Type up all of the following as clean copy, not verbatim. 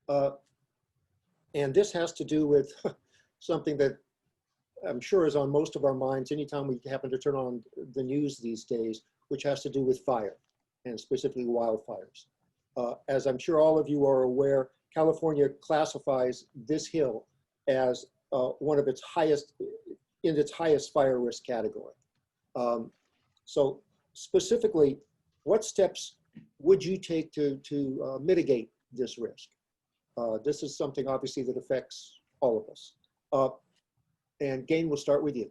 Uh, and this has to do with something that I'm sure is on most of our minds anytime we happen to turn on the news these days, which has to do with fire, and specifically wildfires. As I'm sure all of you are aware, California classifies this hill as one of its highest, in its highest fire risk category. So specifically, what steps would you take to mitigate this risk? This is something obviously that affects all of us. And Gain, we'll start with you.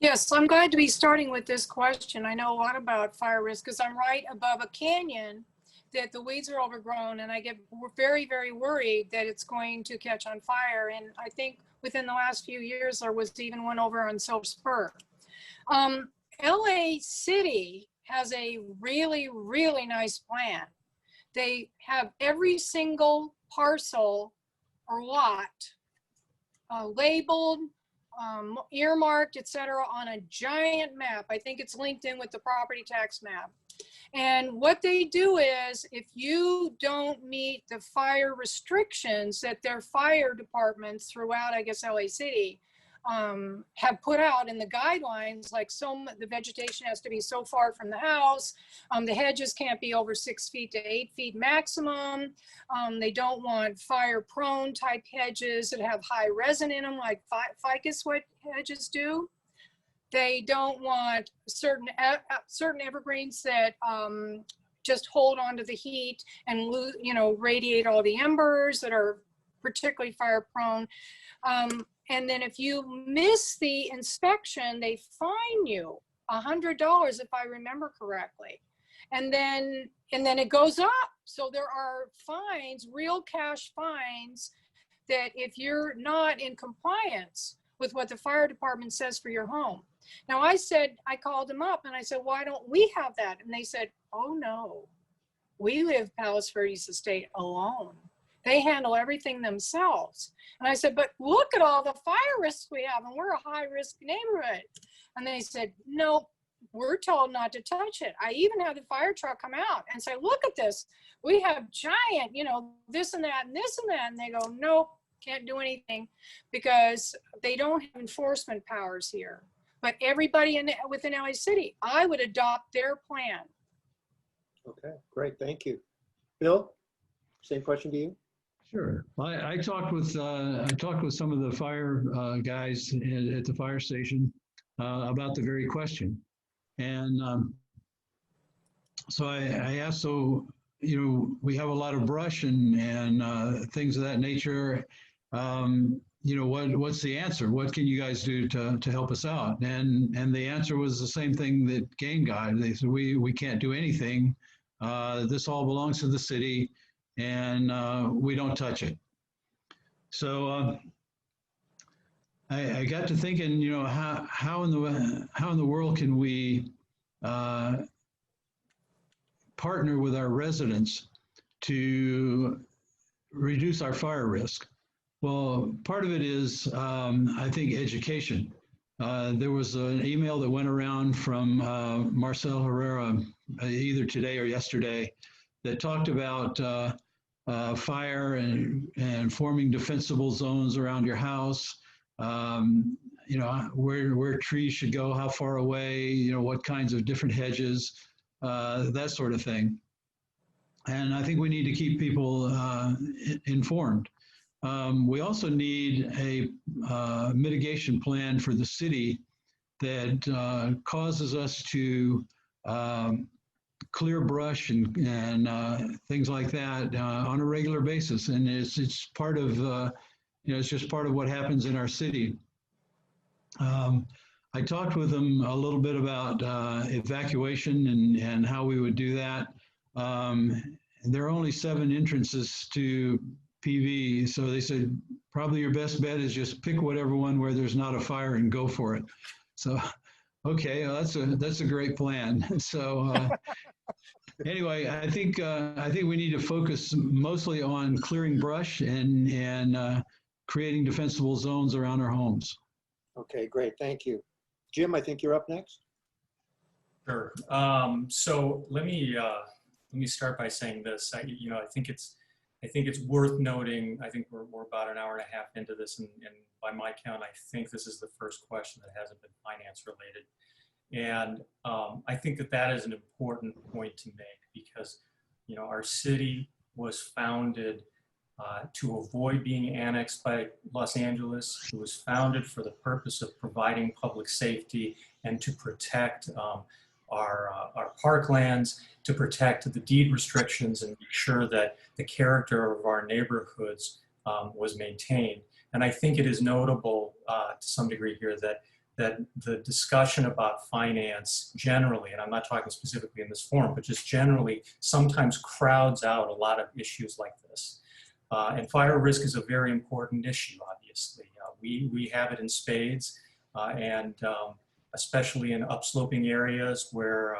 Yes, I'm glad to be starting with this question. I know a lot about fire risk because I'm right above a canyon that the weeds are overgrown, and I get very, very worried that it's going to catch on fire. And I think within the last few years, there was even one over on Silver Spur. LA City has a really, really nice plan. They have every single parcel or lot labeled, earmarked, etc., on a giant map. I think it's linked in with the property tax map. And what they do is, if you don't meet the fire restrictions that their fire departments throughout, I guess, LA City have put out in the guidelines, like the vegetation has to be so far from the house, the hedges can't be over 6 feet to 8 feet maximum. They don't want fire prone type hedges that have high resin in them, like ficus hedges do. They don't want certain evergreens that just hold on to the heat and radiate all the embers that are particularly fire prone. And then if you miss the inspection, they fine you $100 if I remember correctly. And then it goes up. So there are fines, real cash fines, that if you're not in compliance with what the fire department says for your home. Now I called them up and I said, why don't we have that? And they said, oh no, we live Palos Verdes estate alone. They handle everything themselves. And I said, but look at all the fire risks we have, and we're a high risk neighborhood. And they said, no, we're told not to touch it. I even had the fire truck come out and say, look at this. We have giant, this and that and this and that. And they go, nope, can't do anything because they don't have enforcement powers here. But everybody within LA City, I would adopt their plan. Okay, great, thank you. Bill, same question to you. Sure. I talked with some of the fire guys at the fire station about the very question, and so I asked, so we have a lot of brush and things of that nature. What's the answer? What can you guys do to help us out? And the answer was the same thing that Gain got. They said we can't do anything. This all belongs to the city, and we don't touch it. So I got to thinking, how in the world can we partner with our residents to reduce our fire risk? Well, part of it is, I think, education. There was an email that went around from Marcel Herrera either today or yesterday that talked about fire and forming defensible zones around your house, where trees should go, how far away, what kinds of different hedges, that sort of thing. And I think we need to keep people informed. We also need a mitigation plan for the city that causes us to clear brush and things like that on a regular basis. And it's part of, it's just part of what happens in our city. I talked with them a little bit about evacuation and how we would do that. There are only 7 entrances to PV, so they said probably your best bet is just pick whatever one where there's not a fire and go for it. So, okay, well, that's a great plan. So anyway, I think we need to focus mostly on clearing brush and creating defensible zones around our homes. Okay, great, thank you. Jim, I think you're up next. Sure. So let me start by saying this. I think it's I think it's worth noting, I think we're about an hour and a half into this, and by my count, I think this is the first question that hasn't been finance related. And I think that that is an important point to make because, you know, our city was founded to avoid being annexed by Los Angeles. It was founded for the purpose of providing public safety and to protect our parklands, to protect the deed restrictions and make sure that the character of our neighborhoods was maintained. And I think it is notable to some degree here that the discussion about finance generally, and I'm not talking specifically in this forum, but just generally, sometimes crowds out a lot of issues like this. And fire risk is a very important issue, obviously. We have it in spades, and especially in upsloping areas where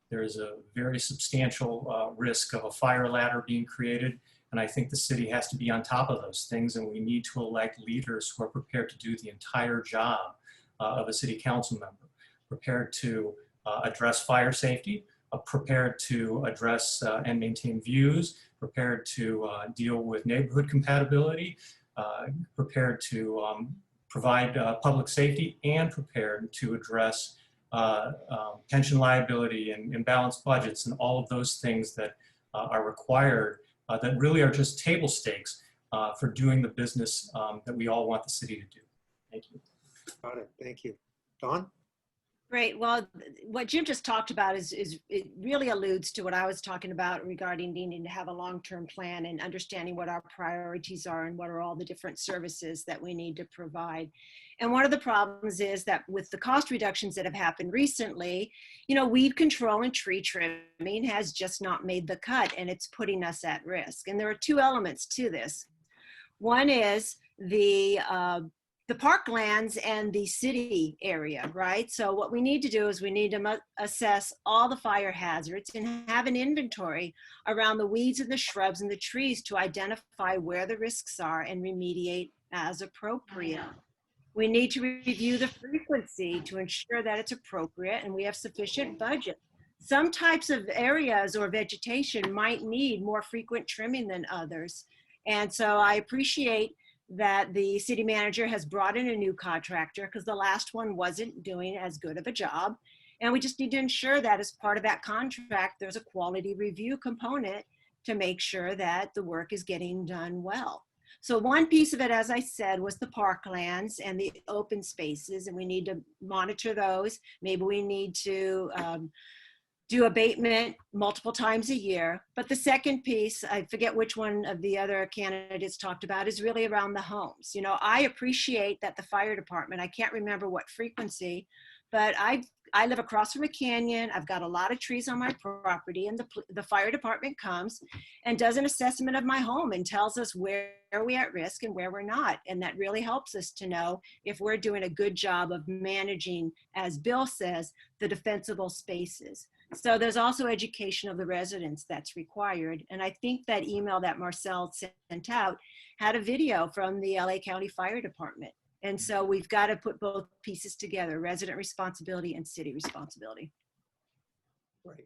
there's a very substantial risk of a fire ladder being created. And I think the city has to be on top of those things, and we need to elect leaders who are prepared to do the entire job of a city council member, prepared to address fire safety, prepared to address and maintain views, prepared to deal with neighborhood compatibility, prepared to provide public safety, and prepared to address pension liability and imbalanced budgets and all of those things that are required that really are just table stakes for doing the business that we all want the city to do. Thank you. Got it. Thank you. Dawn? Great. Well, what Jim just talked about is it really alludes to what I was talking about regarding needing to have a long-term plan and understanding what our priorities are and what are all the different services that we need to provide. And one of the problems is that with the cost reductions that have happened recently, you know, weed control and tree trimming has just not made the cut, and it's putting us at risk. And there are two elements to this. One is the parklands and the city area, right? So what we need to do is we need to assess all the fire hazards and have an inventory around the weeds and the shrubs and the trees to identify where the risks are and remediate as appropriate. We need to review the frequency to ensure that it's appropriate and we have sufficient budget. Some types of areas or vegetation might need more frequent trimming than others. And so I appreciate that the city manager has brought in a new contractor because the last one wasn't doing as good of a job. And we just need to ensure that as part of that contract, there's a quality review component to make sure that the work is getting done well. So one piece of it, as I said, was the parklands and the open spaces, and we need to monitor those. Maybe we need to do abatement multiple times a year. But the second piece, I forget which one of the other candidates talked about, is really around the homes. You know, I appreciate that the fire department, I can't remember what frequency, but I live across from a canyon. I've got a lot of trees on my property, and the fire department comes and does an assessment of my home and tells us where we're at risk and where we're not. And that really helps us to know if we're doing a good job of managing, as Bill says, the defensible spaces. So there's also education of the residents that's required. And I think that email that Marcel sent out had a video from the LA County Fire Department. And so we've got to put both pieces together, resident responsibility and city responsibility. Right.